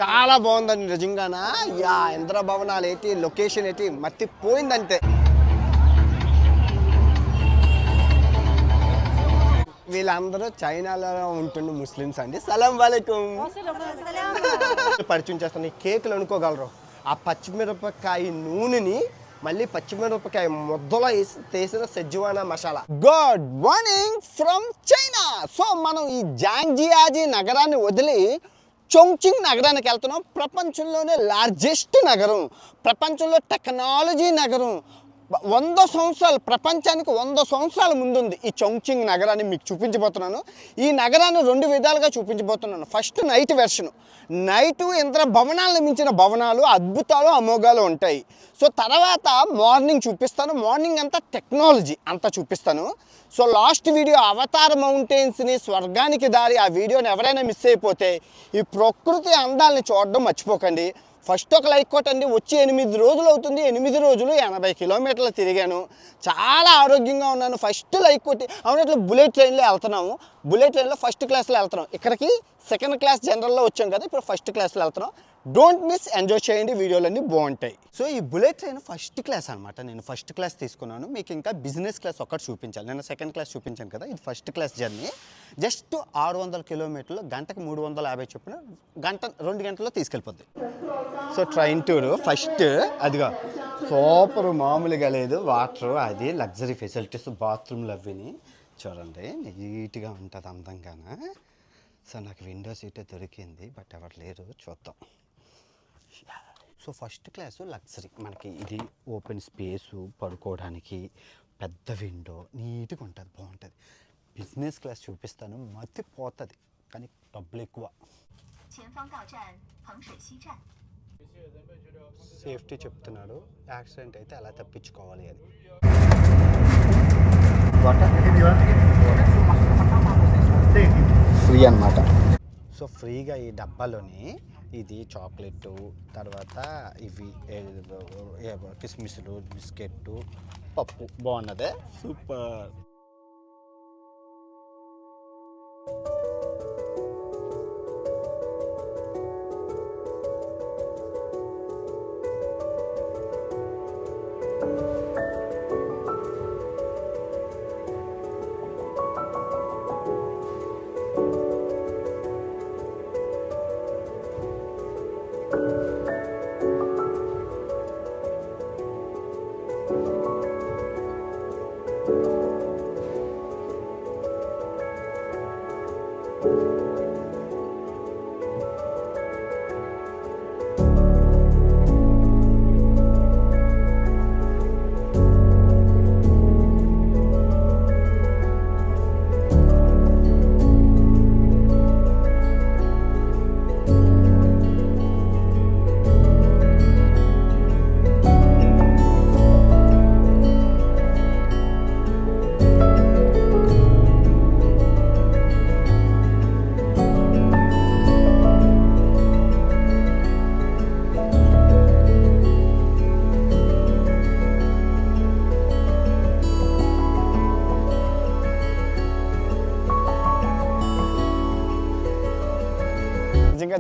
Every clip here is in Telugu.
చాలా బాగుందండి నిజంగానా. యా ఇంద్ర భవనాలు ఏంటి, లొకేషన్ ఏంటి మర్తిపోయిందంటే. వీళ్ళందరూ చైనాలో ఉంటుండే ముస్లిమ్స్ అండి. సలాం వాలేకుం. పరిచయం చేస్తాను. ఈ కేకులు అనుకోగలరు. ఆ పచ్చిమిరపకాయ నూనెని మళ్ళీ పచ్చిమిరపకాయ ముద్దలో వేసి తీసిన సెజ్వానా మసాలా. Good morning from China. So మనం ఈ జాంగ్జియాజీ నగరాన్ని వదిలి చొంగ్చింగ్ నగరానికి వెళ్తున్నాం. ప్రపంచంలోనే లార్జెస్ట్ నగరం, ప్రపంచంలో టెక్నాలజీ నగరం. 100 సంవత్సరాలు, ప్రపంచానికి 100 సంవత్సరాల ముందుంది ఈ చొంగ్చింగ్ నగరాన్ని మీకు చూపించబోతున్నాను. ఈ నగరాన్ని 2 విధాలుగా చూపించబోతున్నాను. First night version. Night Indra భవనాలను మించిన భవనాలు, అద్భుతాలు, అమోఘాలు ఉంటాయి. సో తర్వాత మార్నింగ్ చూపిస్తాను. మార్నింగ్ అంతా టెక్నాలజీ అంతా చూపిస్తాను. సో లాస్ట్ వీడియో అవతార్ మౌంటైన్స్ని, స్వర్గానికి దారి, ఆ వీడియోని ఎవరైనా మిస్ అయిపోతే ఈ ప్రకృతి అందాలని చూడడం మర్చిపోకండి. ఫస్ట్ ఒక లైక్ కొట్టండి. వచ్చి 8 రోజులు అవుతుంది. 8 రోజులు 80 కిలోమీటర్లు తిరిగాను. చాలా ఆరోగ్యంగా ఉన్నాను. ఫస్ట్ లైక్ కొట్టి అవునట్లు బుల్లెట్ ట్రైన్లో వెళ్తున్నాము. బుల్లెట్ ట్రైన్లో ఫస్ట్ క్లాస్లో వెళ్తున్నాం. ఇక్కడికి సెకండ్ క్లాస్ జనరల్లో వచ్చాం కదా, ఇప్పుడు ఫస్ట్ క్లాస్లో వెళ్తున్నాం. డోంట్ మిస్, ఎంజాయ్ చేయండి, వీడియోలన్నీ బాగుంటాయి. సో ఈ బుల్లెట్ ట్రైన్ ఫస్ట్ క్లాస్ అనమాట. నేను ఫస్ట్ క్లాస్ తీసుకున్నాను. మీకు ఇంకా బిజినెస్ క్లాస్ ఒకటి చూపించాలి. నేను సెకండ్ క్లాస్ చూపించాను కదా, ఇది ఫస్ట్ క్లాస్ జర్నీ. జస్ట్ 600 కిలోమీటర్లు, గంటకు 350 చొప్పున, 2 గంటల్లో తీసుకెళ్ళిపోద్ది. సో ట్రైన్ టూర్ ఫస్ట్ అదిగా సూపర్, మామూలుగా లేదు. వాటర్, అది లగ్జరీ ఫెసిలిటీస్, బాత్రూమ్లు అవిని చూడండి, నీట్గా ఉంటుంది అందంగానే. సో నాకు విండో సీటే దొరికింది, బట్ ఎవరు లేరు, చూద్దాం. So first class luxury. మనకి ఇది ఓపెన్ స్పేసు, పడుకోవడానికి పెద్ద విండో, నీట్గా ఉంటుంది, బాగుంటుంది. బిజినెస్ క్లాస్ చూపిస్తాను, మతిపోతుంది, కానీ డబ్బులు ఎక్కువ. సేఫ్టీ చెప్తున్నాడు, యాక్సిడెంట్ అయితే అలా తప్పించుకోవాలి అని. ఫ్రీ అన్నమాట. సో ఫ్రీగా ఈ డబ్బాలోని ఇది చాక్లెట్, తర్వాత ఇవి కిస్మిస్లు, బిస్కెట్, పప్పు, బాగున్నదే, సూపర్.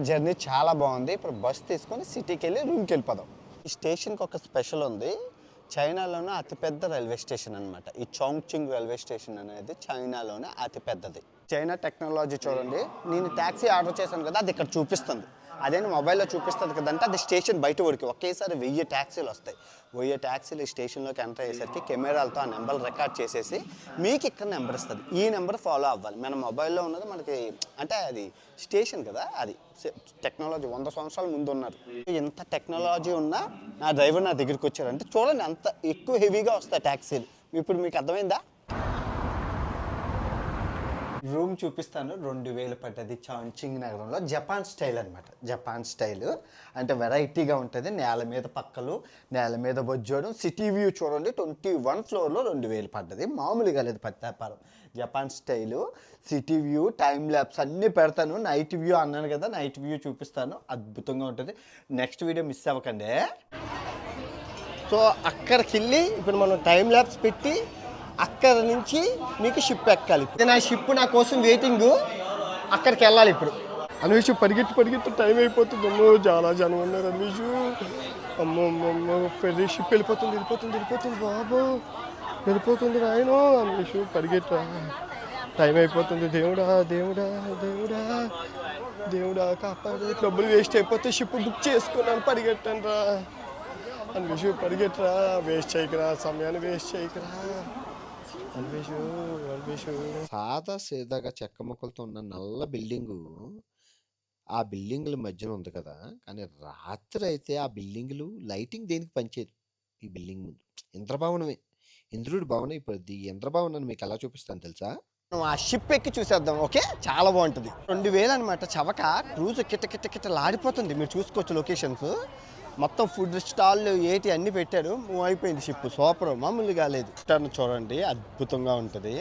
జర్నీ చాలా బాగుంది. ఇప్పుడు బస్ తీసుకొని సిటీకి వెళ్ళి రూమ్కి వెళ్ళిపోదాం. ఈ స్టేషన్కి ఒక స్పెషల్ ఉంది. చైనాలోనే అతిపెద్ద రైల్వే స్టేషన్ అనమాట. ఈ చొంగ్చింగ్ రైల్వే స్టేషన్ అనేది చైనాలోనే అతిపెద్దది. చైనా టెక్నాలజీ చూడండి. నేను ట్యాక్సీ ఆర్డర్ చేశాను కదా, అది ఇక్కడ చూపిస్తుంది. అదే మొబైల్లో చూపిస్తుంది కదంటే, అది స్టేషన్ బయట వరకు ఒకేసారి 1000 ట్యాక్సీలు వస్తాయి. 1000 ట్యాక్సీలు ఈ స్టేషన్లోకి ఎంటర్ అయ్యేసరికి కెమెరాలతో ఆ నెంబర్ రికార్డ్ చేసేసి మీకు ఇక్కడ నెంబర్ ఇస్తుంది. ఈ నెంబర్ ఫాలో అవ్వాలి. మన మొబైల్లో ఉన్నది మనకి, అంటే అది స్టేషన్ కదా, అది టెక్నాలజీ 100 సంవత్సరాల ముందు ఉన్నారు. ఎంత టెక్నాలజీ ఉన్నా నా డ్రైవర్ నా దగ్గరికి వచ్చారంటే చూడండి, అంత ఎక్కువ హెవీగా వస్తాయి ట్యాక్సీలు. ఇప్పుడు మీకు అర్థమైందా? రూమ్ చూపిస్తాను. 2000 పడ్డది. చొంగ్చింగ్ నగరంలో జపాన్ స్టైల్ అనమాట. జపాన్ స్టైల్ అంటే వెరైటీగా ఉంటుంది. నేల మీద పక్కలు, నేల మీద బొజ్జోడం, సిటీ వ్యూ చూడండి. 21 ఫ్లోర్లో 2000 పడ్డది. మామూలుగా లేదు పత్తాపారం. Japan style, city view, time lapse అన్నీ పెడతాను. నైట్ వ్యూ అన్నాను కదా, నైట్ వ్యూ చూపిస్తాను. అద్భుతంగా ఉంటుంది. నెక్స్ట్ వీడియో మిస్ అవ్వకండి. సో అక్కడికి వెళ్ళి ఇప్పుడు మనం టైం ల్యాప్స్ పెట్టి అక్కడ నుంచి మీకు షిప్ ఎక్కాలి. నా షిప్ నా కోసం వెయిటింగ్. అక్కడికి వెళ్ళాలి ఇప్పుడు. అన్వేషు పరిగెత్తి టైం అయిపోతుంది. అమ్మో చాలా జనం ఉన్నారు అన్వేషు. అమ్మో అమ్మో ఫెర్రీ షిప్ వెళ్ళిపోతుంది బాబు, వెళ్ళిపోతుంది రాయను. అన్వేషు పరిగెట్టరా, టైం అయిపోతుంది. దేవుడా దేవుడా దేవుడా దేవుడా కాపాడు, డబ్బులు వేస్ట్ అయిపోతే షిప్ బుక్ చేసుకున్నాను, పరిగెట్టాను రా అన్వేషు, పరిగెట్టరా, వేస్ట్ చేయకరా, సమయాన్ని వేస్ట్ చేయకరా అన్వేషు. సాదా సీదాగా చెక్క ముక్కలతో ఉన్న నల్ల బిల్డింగు ఆ బిల్డింగుల మధ్యన ఉంది కదా, కానీ రాత్రి అయితే ఆ బిల్డింగులు లైటింగ్ దేనికి పనిచేయదు. ఈ బిల్డింగ్ ముందు ఇంద్రభవనమే, ఇంద్రుడి భవనం. ఇప్పుడు ఈ ఇంద్రభవనాన్ని మీకు ఎలా చూపిస్తాను తెలుసా? ఆ షిప్ ఎక్కి చూసేద్దాం. ఓకే, చాలా బాగుంటుంది. 2000 అనమాట. చవక క్రూజ్ కిట్ట లాడిపోతుంది. మీరు చూసుకోవచ్చు లొకేషన్స్ మొత్తం, ఫుడ్ స్టాళ్ళు ఏటి అన్ని పెట్టారు. మూవ్ అయిపోయింది షిప్. సూపర్, మామూలుగా లేదు. టర్న్ చూడండి, అద్భుతంగా ఉంటుంది.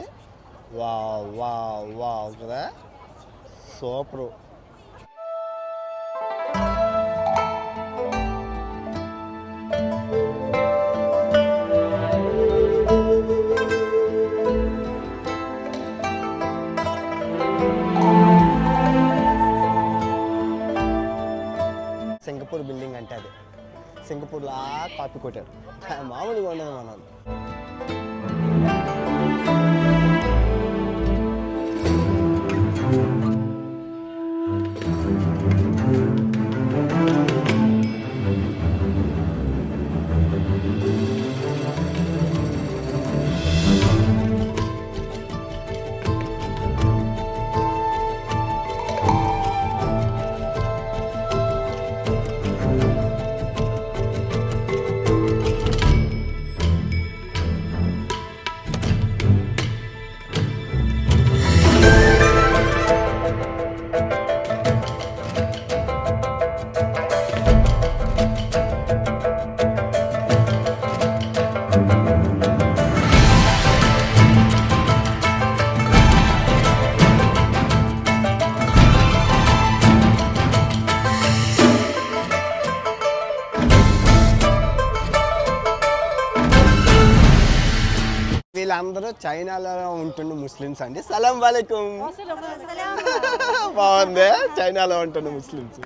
వా కదా, సూపరు. సింగపూర్ బిల్డింగ్ అంటే అది. సింగపూర్లో కాపీ కొట్టారు, మామూలుగా ఉండదు మనం. వీళ్ళందరూ చైనాలో ఉంటున్న ముస్లిమ్స్ అండి. సలాం వాలేకుం. బాగుంది, చైనాలో ఉంటున్న ముస్లిమ్స్.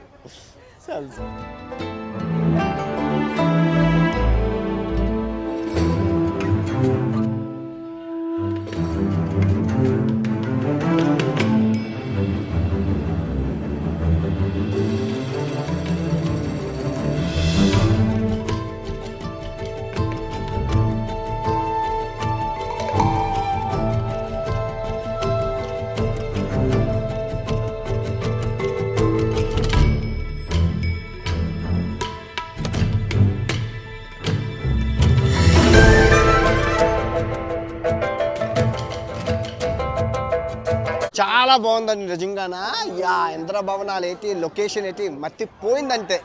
చాలా బాగుందండి నిజంగానా. యా, ఇంద్రభవనాలు ఏంటి, లొకేషన్ ఏంటి, మర్తిపోయిందంటే.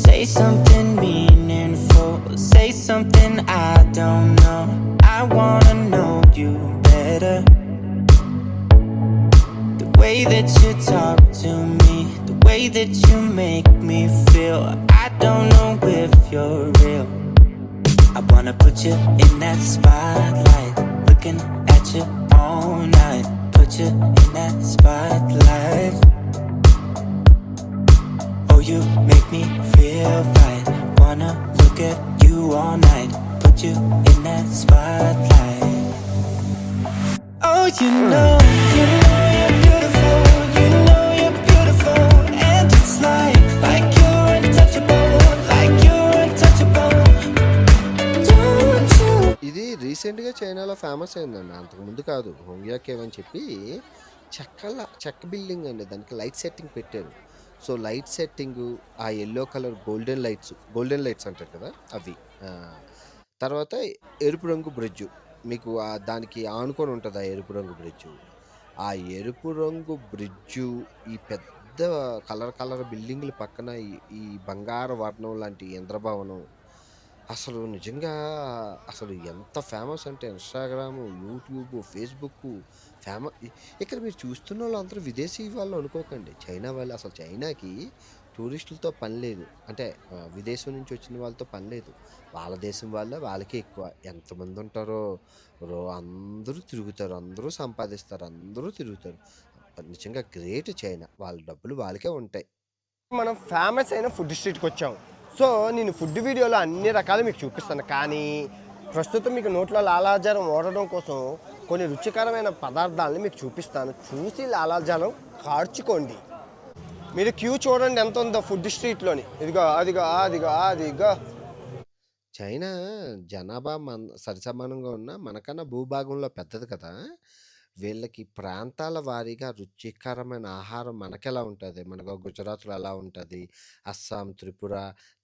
Say something meaningful, say something I don't know. I wanna know you better. The way that you talk to me, the way that you make me feel, I don't know if you're real. I wanna put you in that spotlight, looking at you all night. Put you in that spotlight. Oh, you make me feel right. Wanna look at you all night. Put you in that spotlight. Oh, you know you're beautiful. You know you're beautiful, and it's like you're untouchable, like you're untouchable. Don't you? ఇది రీసెంట్గా చైనాలో ఫేమస్ అయిందండి, అంతకుముందు కాదు. హోంగ్యా కేవ్ అని చెప్పి చెక్క బిల్డింగ్ అండి. దానికి లైట్ సెట్టింగ్ పెట్టారు. సో లైట్ సెట్టింగు, ఆ ఎల్లో కలర్ గోల్డెన్ లైట్స్ అంటారు కదా అవి. తర్వాత ఎరుపు రంగు బ్రిడ్జు, మీకు దానికి ఆనుకొని ఉంటుంది ఆ ఎరుపు రంగు బ్రిడ్జు. ఆ ఎరుపు రంగు బ్రిడ్జు, ఈ పెద్ద కలర్ బిల్డింగ్ల పక్కన ఈ బంగారు వర్ణం లాంటి ఇంద్రభవనం అసలు నిజంగా అసలు ఎంత ఫేమస్ అంటే ఇన్స్టాగ్రాము, యూట్యూబ్, ఫేస్బుక్ ఇక్కడ మీరు చూస్తున్న వాళ్ళందరూ విదేశీ వాళ్ళు అనుకోకండి, చైనా వాళ్ళు. అసలు చైనాకి టూరిస్టులతో పని లేదు. అంటే విదేశం నుంచి వచ్చిన వాళ్ళతో పని లేదు. వాళ్ళ దేశం వాళ్ళే వాళ్ళకే ఎక్కువ. ఎంతమంది ఉంటారో అందరూ తిరుగుతారు. అందరూ సంపాదిస్తారు. అందరూ తిరుగుతారు. నిజంగా గ్రేట్ చైనా. వాళ్ళ డబ్బులు వాళ్ళకే ఉంటాయి. మనం ఫేమస్ అయిన ఫుడ్ స్ట్రీట్కి వచ్చాం. సో నేను ఫుడ్ వీడియోలో అన్ని రకాలు మీకు చూపిస్తాను, కానీ ప్రస్తుతం మీకు నోట్లో లాలాజలం ఓడడం కోసం కొన్ని రుచికరమైన పదార్థాలని మీకు చూపిస్తాను. చూసి లాలాజలం కార్చుకోండి. మీరు క్యూ చూడండి ఎంత ఉందో ఫుడ్ స్ట్రీట్లోని. ఇదిగో అదిగో అదిగో అదిగో. చైనా జనాభా సరిసమానంగా ఉన్న మనకన్నా భూభాగంలో పెద్దది కదా! వీళ్ళకి ప్రాంతాల వారీగా రుచికరమైన ఆహారం మనకెలా ఉంటది? మనకు గుజరాత్‌లో ఎలా ఉంటది? అస్సాం, త్రిపుర,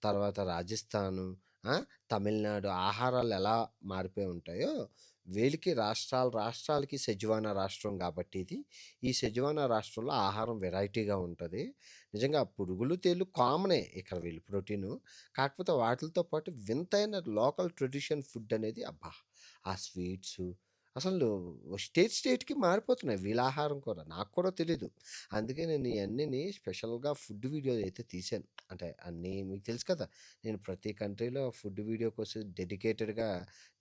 తర్వాత రాజస్థాను, ఆ! తమిళనాడు ఆహారాలు ఎలా మారిపోయి ఉంటాయో, వీళ్ళకి రాష్ట్రాలకి సెజ్వానా రాష్ట్రం గాబట్టి ఇది. ఈ సెజ్వానా రాష్ట్రంలో ఆహారం వెరైటీగా ఉంటది. నిజంగా పురుగులు, తేళ్ళు కామనే ఇక్కడ వీళ్ళు ప్రోటీను. కాకపోతే వాటిలతో పాటు వింతైన లోకల్ ట్రెడిషన్ ఫుడ్ అనేది అబ్బా! ఆ స్వీట్సు అసలు స్టేట్‌కి మారిపోతున్నాయి వీళ్ళ ఆహారం కూడా. నాకు కూడా తెలీదు. అందుకే నేను ఇయన్నీని స్పెషల్‌గా ఫుడ్ వీడియోలు అయితే తీశాను. అంటే అన్నీ మీకు తెలుసు కదా! నేను ప్రతి కంట్రీలో ఫుడ్ వీడియో కోసం డెడికేటెడ్‌గా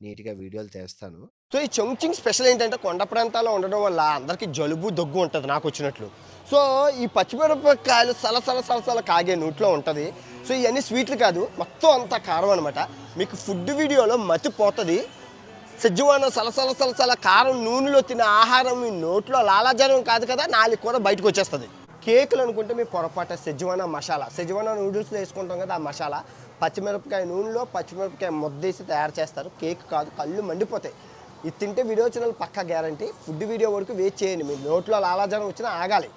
నీట్‌గా వీడియోలు తీస్తాను. సో ఈ చొంగ్చింగ్ స్పెషల్ ఏంటంటే కొండ ప్రాంతాల్లో ఉండడం వల్ల అందరికీ జలుబు దగ్గు ఉంటుంది నాకు వచ్చినట్లు. సో ఈ పచ్చిమిరపకాయలు సలసల కాగే నోట్లో ఉంటుంది. సో ఇవన్నీ స్వీట్లు కాదు, మొత్తం అంతా కారం అనమాట. మీకు ఫుడ్ వీడియోలో మతిపోతుంది. సెజ్వానా సలసల కారం నూనెలో తినే ఆహారం మీ నోట్లో లాలాజలం కాదు కదా, నాలుగు కూడా బయటకు వచ్చేస్తుంది. కేకులు అనుకుంటే మీ పొరపాటు సెజ్వానా నూడిల్స్లో వేసుకుంటాం కదా ఆ మసాలా, పచ్చిమిరపకాయ నూనెలో పచ్చిమిరపకాయ ముద్దేసి తయారు చేస్తారు. కేక్ కాదు, కళ్ళు మండిపోతాయి. ఇది తింటే వీడియో ఛానల్ పక్కా గ్యారంటీ. ఫుడ్ వీడియో వరకు వెయిట్ చేయండి, మీ నోట్లో లాలాజలం వచ్చినా ఆగాలి.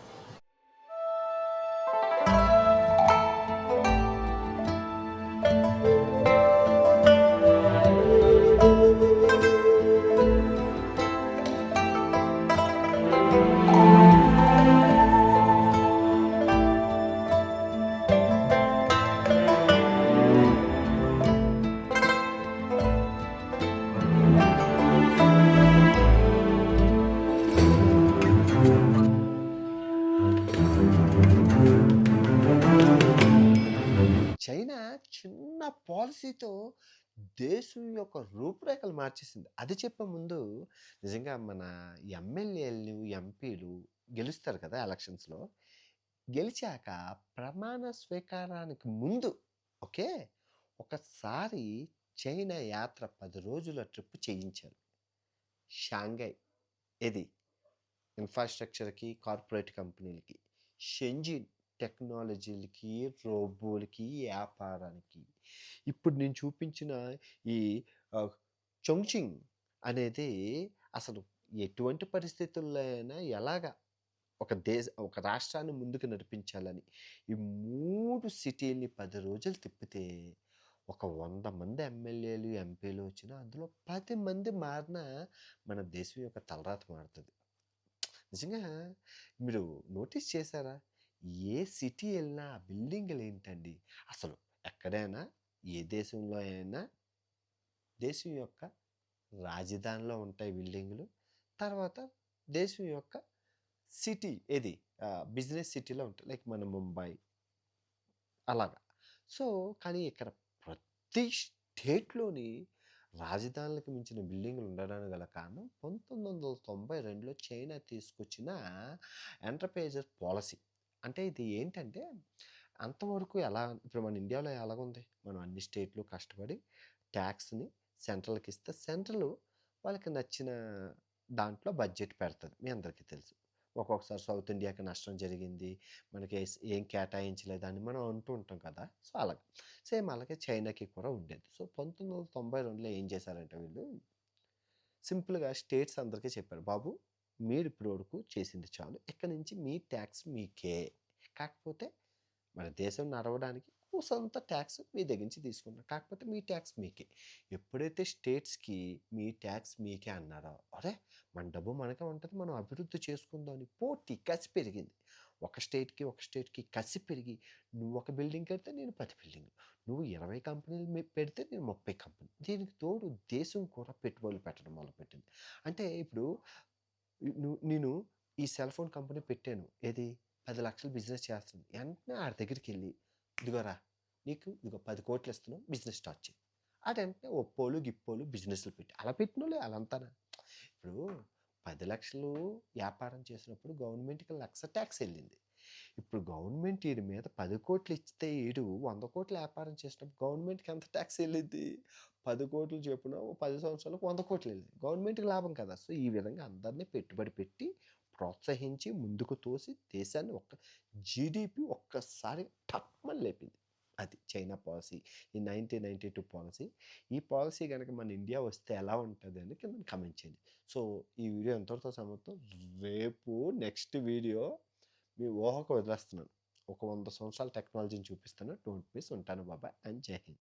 చైనా చిన్న పాలసీతో దేశం యొక్క రూపురేఖలు మార్చేసింది. అది చెప్పే ముందు నిజంగా మన ఎమ్మెల్యేలు, ఎంపీలు గెలుస్తారు కదా ఎలక్షన్స్‌లో. గెలిచాక ప్రమాణ స్వీకారానికి ముందు ఓకే. ఒకసారి చైనా యాత్ర 10 రోజుల ట్రిప్ చేయించారు. షాంఘై ఏది ఇన్‌ఫ్రాస్ట్రక్చర్‌కి, కార్పొరేట్ కంపెనీలకి. షెంజిన్ టెక్నాలజీలకి, రోబోలకి, వ్యాపారానికి. ఇప్పుడు నేను చూపించిన ఈ ఆహ్, చొంగ్‌చింగ్ అనేది అసలు ఎటువంటి పరిస్థితుల్లో అయినా ఎలాగా ఒక రాష్ట్రాన్ని ముందుకు నడిపించాలని ఈ 3 సిటీల్ని 10 రోజులు తిప్పితే ఒక 100 మంది ఎమ్మెల్యేలు, ఎంపీలు వచ్చినా అందులో 10 మంది మారినా మన దేశం యొక్క తలరాత మారుతది. నిజంగా మీరు నోటీస్ చేశారా? ఏ సిటీ ఎళ్ళినా ఆ బిల్డింగులేంటండి అసలు ఎక్కడైనా ఏ దేశంలో అయినా దేశం యొక్క రాజధానిలో ఉంటాయి బిల్డింగులు. తర్వాత దేశం యొక్క సిటీ ఏది బిజినెస్ సిటీలో ఉంటాయి. లైక్ మన ముంబై అలాగా. సో, కానీ ఇక్కడ ప్రతి స్టేట్‌లోని రాజధానులకు మించిన బిల్డింగులు ఉండడానికి గల కారణం 1992లో చైనా తీసుకొచ్చిన ఎంటర్‌ప్రైజెస్ పాలసీ. అంటే ఇది ఏంటంటే అంతవరకు ఎలా ఇప్పుడు మన ఇండియాలో ఎలాగుంది? మనం అన్ని స్టేట్‌లు కష్టపడి ట్యాక్స్‌ని సెంట్రల్‌కి ఇస్తే సెంట్రల్ వాళ్ళకి నచ్చిన దాంట్లో బడ్జెట్ పెడతది. మీ అందరికీ తెలుసు. ఒక్కొక్కసారి సౌత్ ఇండియాకి నష్టం జరిగింది. మనకి ఏం కేటాయించలేదని మనం అంటూ ఉంటాం కదా! సో, అలాగా. సేమ్ అలాగే చైనాకి కూడా ఉండేది. సో, 1992లో ఏం చేశారంటే వీళ్ళు సింపుల్‌గా స్టేట్స్ అందరికీ చెప్పారు. బాబు మీరు ఇప్పటి వరకు చేసింది చాలు. ఇక్కడి నుంచి మీ ట్యాక్స్ మీకే. కాకపోతే మన దేశం నడవడానికి కూసంత ట్యాక్స్ మీ దగ్గర నుంచి తీసుకుంటాం. కాకపోతే మీ ట్యాక్స్ మీకే. ఎప్పుడైతే స్టేట్స్‌కి మీ ట్యాక్స్ మీకే అన్నారో, అరే! మన డబ్బు మనకే ఉంటది. మనం అభివృద్ధి చేసుకుందాం అని పోటీ, కసి పెరిగింది. ఒక స్టేట్‌కి కసి పెరిగి నువ్వు ఒక బిల్డింగ్ కడితే నేను 10 బిల్డింగ్‌లు. నువ్వు 20 కంపెనీలు పెడితే నేను 30 కంపెనీలు. దీనికి తోడు దేశం కూడా పెట్టుబడులు పెట్టడం మొదలుపెట్టింది. అంటే ఇప్పుడు నేను ఈ సెల్ ఫోన్ కంపెనీ పెట్టాను. ఏది? 10 లక్షలు బిజినెస్ చేస్తుంది. వెంటనే ఆడి దగ్గరికి వెళ్ళి, ఇదిగోరా నీకు ఇదిగో 10 కోట్లు ఇస్తున్నాం, బిజినెస్ స్టార్ట్ చేయి. ఆడు వెంటనే ఒప్పోలు గిప్పోలు బిజినెస్లు పెట్టి అలా పెట్టినోళ్ళే వాళ్ళంతా. ఇప్పుడు 10 లక్షలు వ్యాపారం చేసినప్పుడు గవర్నమెంట్కి 1,00,000 ట్యాక్స్ వెళ్ళింది. ఇప్పుడు గవర్నమెంట్ వీడి మీద 10 కోట్లు ఇస్తే ఈడు 100 కోట్లు వ్యాపారం చేసినప్పుడు గవర్నమెంట్కి ఎంత ట్యాక్స్ వెళ్ళింది? 10 కోట్లు చొప్పున ఓ 10 సంవత్సరాలకు 100 కోట్లు వెళ్ళింది. గవర్నమెంట్కి లాభం కదా. సో ఈ విధంగా అందరినీ పెట్టుబడి పెట్టి ప్రోత్సహించి ముందుకు తోసి దేశాన్ని జీడిపి ఒక్కసారి టప్మని లేపింది. అది చైనా పాలసీ, ఈ 1992 పాలసీ. ఈ పాలసీ కనుక మన ఇండియా వస్తే ఎలా ఉంటుంది అని కింద కమెంట్ చేయండి. సో ఈ వీడియో ఎంతటితో సమాప్తం. రేపు నెక్స్ట్ వీడియో మీ ఊహకు వదిలేస్తున్నాను. ఒక 100 సంవత్సరాల టెక్నాలజీని చూపిస్తాను. Don't miss. ఉంటాను. బాబాయ్ అండ్ జై హింద్.